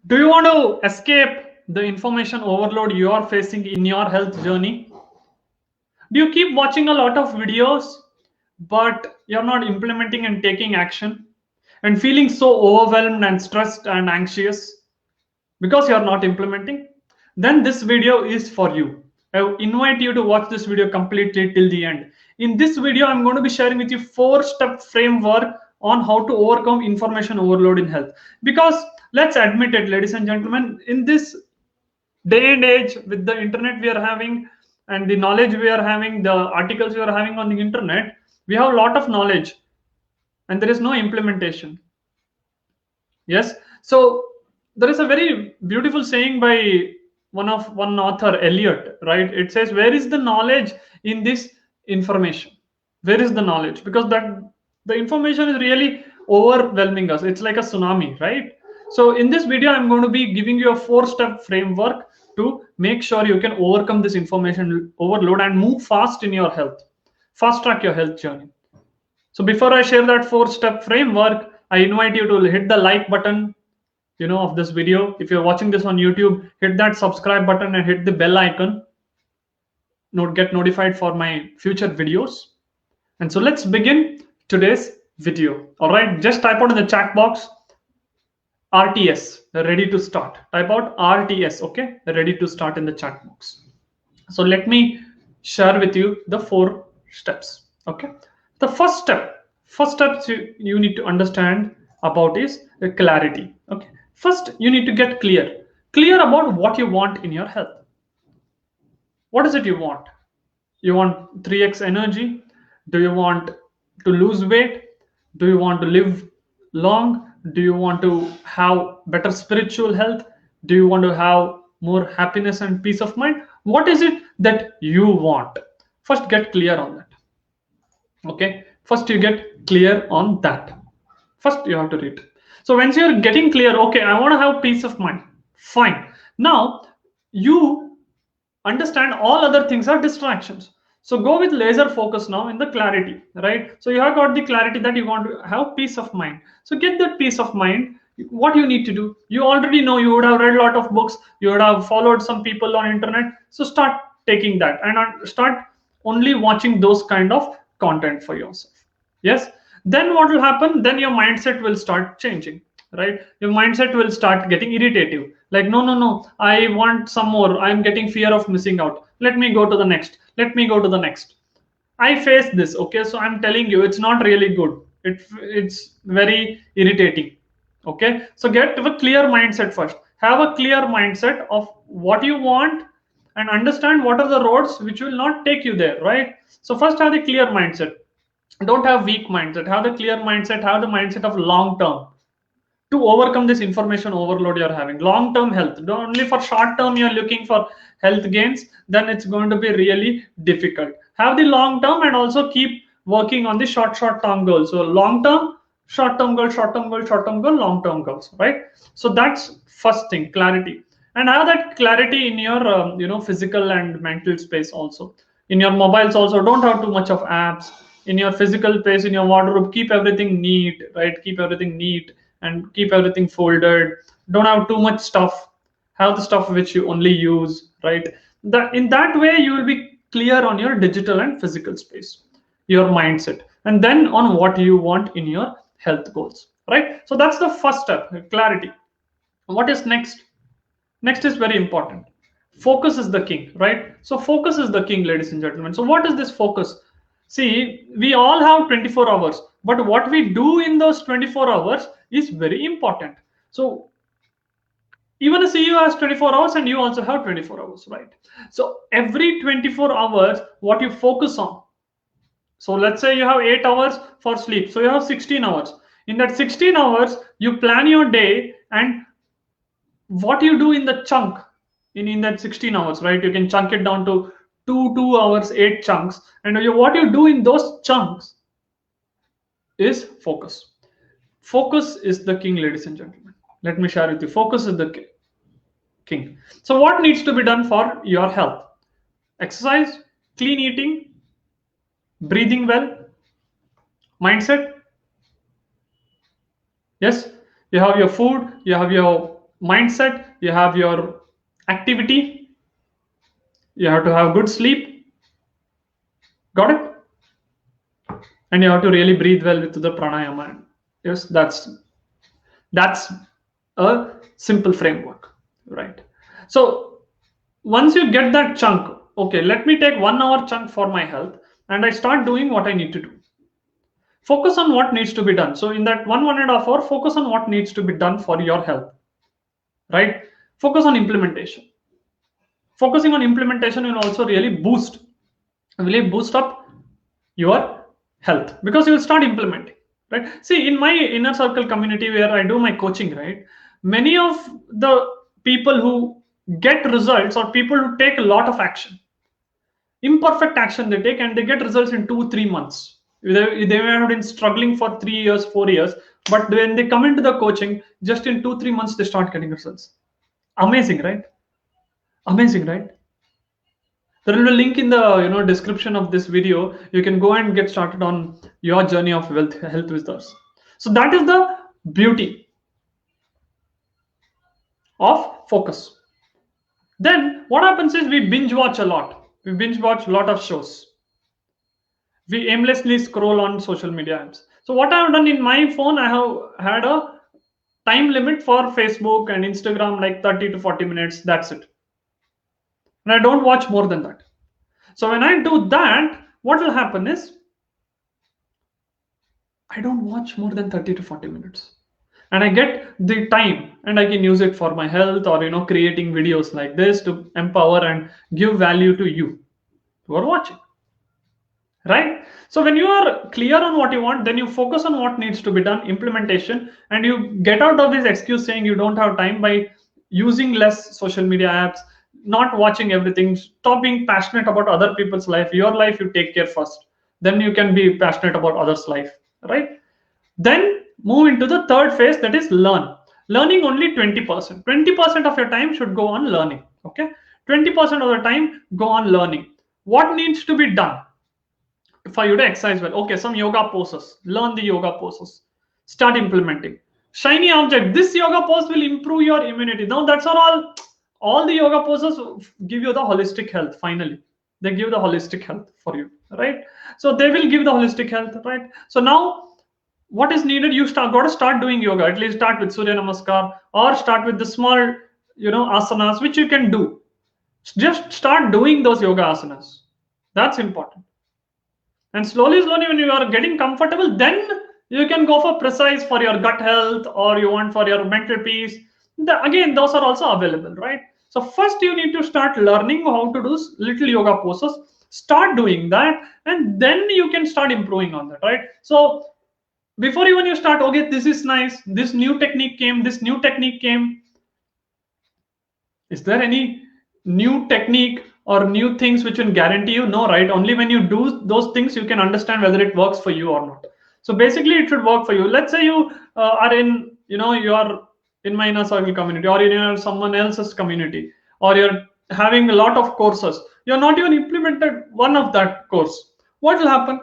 Do you want to escape the information overload you are facing in your health journey? Do you keep watching a lot of videos, but you're not implementing and taking action and feeling so overwhelmed and stressed and anxious because you're not implementing? Then this video is for you. I invite you to watch this video completely till the end. In this video, I'm going to be sharing with you 4-step framework on how to overcome information overload in health. Because let's admit it, ladies and gentlemen, in this day and age with the internet we are having and the knowledge we are having, the articles we are having on the internet, we have a lot of knowledge and there is no implementation. Yes. So there is a very beautiful saying by one author, Eliot, right? It says, where is the knowledge in this information? Where is the knowledge? Because that the information is really overwhelming us. It's like a tsunami, right? So in this video, I'm going to be giving you a 4-step framework to make sure you can overcome this information overload and move fast in your health, fast track your health journey. So before I share that 4-step framework, I invite you to hit the like button, of this video. If you're watching this on YouTube, hit that subscribe button and hit the bell icon. Get notified for my future videos. And so let's begin today's video. All right, just type out in the chat box RTS, ready to start. Type out RTS, okay? Ready to start in the chat box. So let me share with you the 4 steps, okay? The first step you need to understand about is the clarity, okay? First, you need to get clear about what you want in your health. What is it you want? You want 3x energy? Do you want to lose weight? Do you want to live long? Do you want to have better spiritual health? Do you want to have more happiness and peace of mind? What is it that you want? First, get clear on that. Okay, first you get clear on that. First, you have to read. So, once you're getting clear, okay, I want to have peace of mind. Fine. Now, you understand all other things are distractions. So go with laser focus now in the clarity, right? So you have got the clarity that you want to have peace of mind. So get that peace of mind. What you need to do, you already know, you would have read a lot of books, you would have followed some people on internet. So start taking that and start only watching those kind of content for yourself. Yes. Then what will happen? Then your mindset will start changing, right? Your mindset will start getting irritative, like no, I want some more, I'm getting fear of missing out, let me go to the next, let me go to the next. I face this, okay? So I'm telling you, it's not really good. It's very irritating. Okay, so get a clear mindset first. Have a clear mindset of what you want and understand what are the roads which will not take you there, right? So first have the clear mindset. Don't have weak mindset. Have the clear mindset. Have the mindset of long term to overcome this information overload you're having. Long term health. Don't only for short term you're looking for health gains, then it's going to be really difficult. Have the long term and also keep working on the short term goals. So long term, short term goal, short term goal, short term goal, long term goals, right? So that's first thing, clarity. And have that clarity in your physical and mental space also. In your mobiles also, don't have too much of apps. In your physical space, in your wardrobe, keep everything neat, right? Keep everything neat and keep everything folded. Don't have too much stuff. Have the stuff which you only use, right? That in that way you will be clear on your digital and physical space, your mindset, and then on what you want in your health goals, right? So that's the first step, clarity. What is next? Next is very important. Focus is the king, right? So focus is the king, ladies and gentlemen. So what is this focus? See, we all have 24 hours, but what we do in those 24 hours is very important. So even a CEO has 24 hours and you also have 24 hours, right? So every 24 hours, what you focus on. So let's say you have 8 hours for sleep. So you have 16 hours. In that 16 hours, you plan your day and what you do in the chunk in that 16 hours, right? You can chunk it down to 2 hours, 8 chunks. And what you do in those chunks is focus. Focus is the king, ladies and gentlemen. Let me share with you. Focus is the king. So what needs to be done for your health? Exercise, clean eating, breathing well, mindset. Yes, you have your food, you have your mindset, you have your activity, you have to have good sleep. Got it? And you have to really breathe well with the pranayama. Yes, that's a simple framework, right? So once you get that chunk, okay, let me take 1 hour chunk for my health, and I start doing what I need to do. Focus on what needs to be done. So in that 1.5 hour, focus on what needs to be done for your health, right? Focus on implementation. Focusing on implementation will also really boost up your health, because you will start implementing, right? See, in my inner circle community where I do my coaching, right, many of the people who get results or people who take a lot of action, imperfect action they take, and they get results in 2 3 months. They may have been struggling for 3 years 4 years, but when they come into the coaching, just in 2 3 months they start getting results. Amazing, right? Amazing, right? There will be a link in the description of this video. You can go and get started on your journey of wealth health with us. So that is the beauty of focus. Then what happens is we binge watch a lot. We binge watch a lot of shows. We aimlessly scroll on social media apps. So what I have done in my phone, I have had a time limit for Facebook and Instagram, like 30 to 40 minutes. That's it. And I don't watch more than that. So when I do that, what will happen is I don't watch more than 30 to 40 minutes. And I get the time and I can use it for my health, or creating videos like this to empower and give value to you who are watching. Right? So when you are clear on what you want, then you focus on what needs to be done, implementation, and you get out of this excuse saying you don't have time by using less social media apps, not watching everything. Stop being passionate about other people's life. Your life you take care first, then you can be passionate about others' life, right? Then move into the third phase, that is learn. Learning only 20%. 20% of your time should go on learning. Okay, 20% of the time go on learning. What needs to be done for you to exercise well? Okay, some yoga poses. Learn the yoga poses. Start implementing. Shiny object. This yoga pose will improve your immunity. Now that's all. All the yoga poses give you the holistic health. Finally, they give the holistic health for you, right? So they will give the holistic health, right? So now what is needed? You got to start doing yoga. At least start with Surya Namaskar, or start with the small asanas which you can do. Just start doing those yoga asanas. That's important. And slowly when you are getting comfortable, then you can go for precise for your gut health, or you want for your mental peace. Again, those are also available, right? So first you need to start learning how to do little yoga poses. Start doing that, and then you can start improving on that, right? So before even you start, okay, this is nice, this new technique came. Is there any new technique or new things which will guarantee you? No, right? Only when you do those things you can understand whether it works for you or not. So basically it should work for you. Let's say you are in you are in my inner circle community, or in someone else's community, or you're having a lot of courses, you're not even implemented one of that course. What will happen?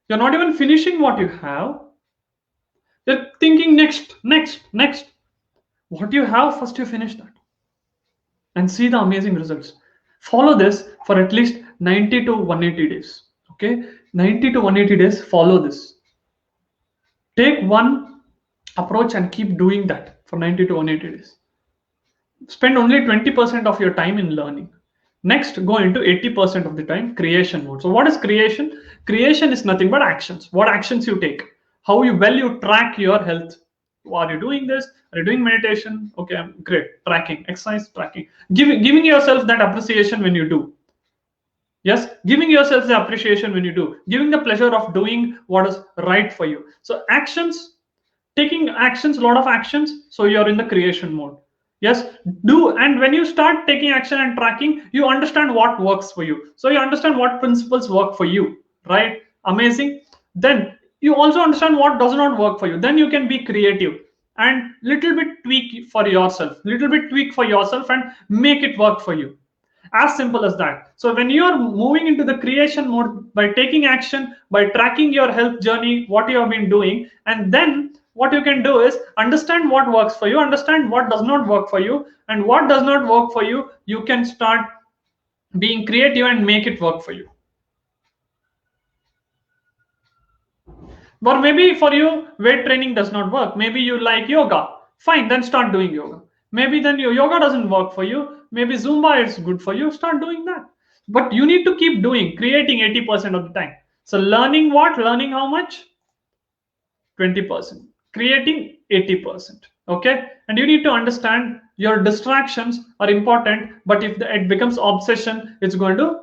You're not even finishing what you have. You're thinking next. What you have, first you finish that and see the amazing results. Follow this for at least 90 to 180 days. Okay, 90 to 180 days, follow this. Take one approach and keep doing that for 90 to 180 days. Spend only 20% of your time in learning. Next, go into 80% of the time creation mode. So what is creation? Creation is nothing but actions. What actions you take, how you track your health. Are you doing this? Are you doing meditation? Okay, great. Tracking, exercise tracking. Giving yourself that appreciation when you do. Yes, giving yourself the appreciation when you do. Giving the pleasure of doing what is right for you. So actions, taking actions, a lot of actions. So you're in the creation mode. Yes, do. And when you start taking action and tracking, you understand what works for you. So you understand what principles work for you, right? Amazing. Then you also understand what does not work for you. Then you can be creative and little bit tweak for yourself, and make it work for you. As simple as that. So when you are moving into the creation mode by taking action, by tracking your health journey, what you have been doing, and then what you can do is understand what works for you, understand what does not work for you, and what does not work for you, you can start being creative and make it work for you. Or maybe for you, weight training does not work. Maybe you like yoga. Fine, then start doing yoga. Maybe then your yoga doesn't work for you. Maybe Zumba is good for you. Start doing that. But you need to keep doing, creating 80% of the time. So learning what? Learning how much? 20%. Creating 80%. Okay? And you need to understand your distractions are important, but if it becomes obsession, it's going to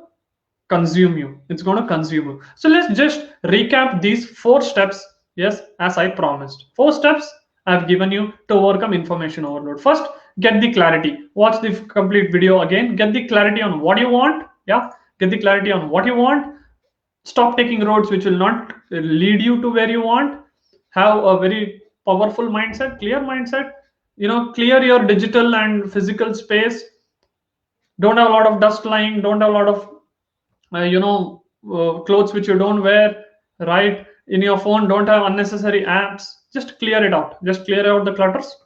consume you. It's going to consume you. So let's just recap these 4 steps. Yes, as I promised, 4 steps I've given you to overcome information overload. First, get the clarity. Watch the complete video again. Get the clarity on what you want. Yeah, get the clarity on what you want. Stop taking roads which will not lead you to where you want. Have a very powerful mindset, clear mindset. Clear your digital and physical space. Don't have a lot of dust lying. Don't have a lot of clothes which you don't wear, right? In your phone, don't have unnecessary apps. Just clear it out. Just clear out the clutters.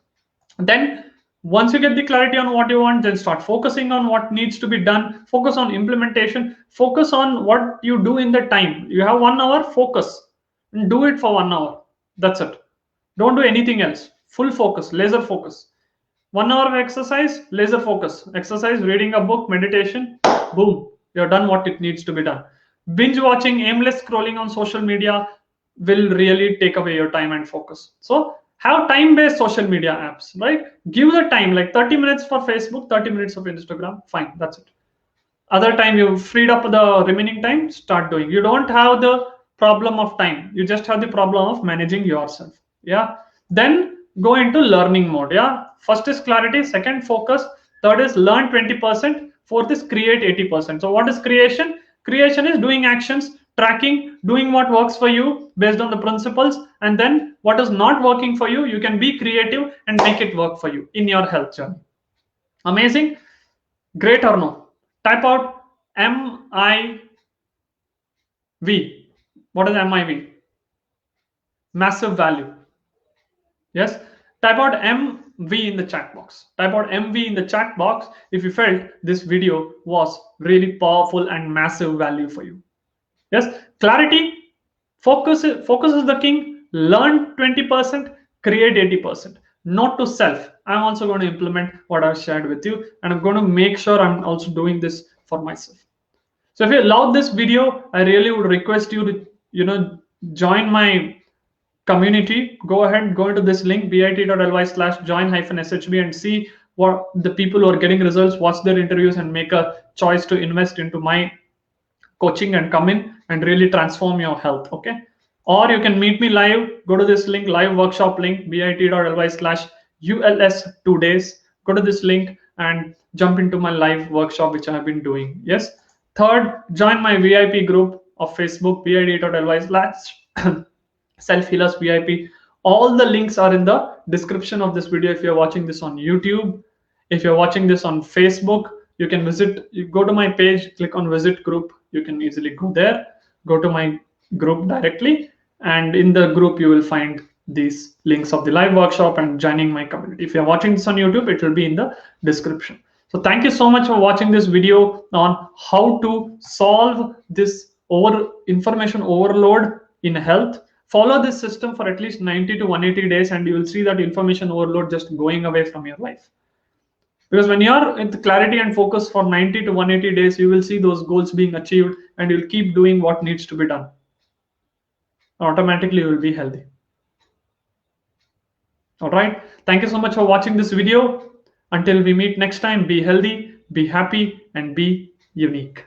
Then once you get the clarity on what you want, then start focusing on what needs to be done. Focus on implementation. Focus on what you do in the time. You have 1 hour, focus and do it for 1 hour. That's it. Don't do anything else. Full focus, laser focus. 1 hour of exercise, laser focus. Exercise, reading a book, meditation, boom, you're done what it needs to be done. Binge watching, aimless scrolling on social media will really take away your time and focus. So have time-based social media apps, right? Give the time, like 30 minutes for Facebook, 30 minutes of Instagram, fine, that's it. Other time you freed up the remaining time, start doing. You don't have the problem of time, you just have the problem of managing yourself. Yeah. Then go into learning mode. Yeah. First is clarity, second focus, third is learn 20%, fourth is create 80%. So what is creation? Creation is doing actions, tracking, doing what works for you based on the principles, and then what is not working for you, you can be creative and make it work for you in your health journey. Amazing? Great or no? Type out MIV. What is MIV? Massive value. Yes. Type out MV in the chat box. Type out MV in the chat box if you felt this video was really powerful and massive value for you. Yes. Clarity. Focus is the king. Learn 20%. Create 80%. Not to self. I'm also going to implement what I've shared with you, and I'm going to make sure I'm also doing this for myself. So if you love this video, I really would request you to join my community. Go ahead, go into this link, bit.ly/join-shb, and see what the people who are getting results, watch their interviews, and make a choice to invest into my coaching and come in and really transform your health. Okay. Or you can meet me live. Go to this link, live workshop link, bit.ly/ULS 2 days. Go to this link and jump into my live workshop, which I have been doing. Yes. Third, join my VIP group of Facebook, bit.ly/self-healers VIP. All the links are in the description of this video. If you're watching this on YouTube, if you're watching this on Facebook, you can you go to my page, click on visit group. You can easily go there, go to my group directly, and in the group you will find these links of the live workshop and joining my community. If you're watching this on YouTube, it will be in the description. So thank you so much for watching this video on how to solve this information overload in health. Follow this system for at least 90 to 180 days, and you will see that information overload just going away from your life. Because when you're in clarity and focus for 90 to 180 days, you will see those goals being achieved, and you'll keep doing what needs to be done. Automatically, you will be healthy. All right. Thank you so much for watching this video. Until we meet next time, be healthy, be happy, and be unique.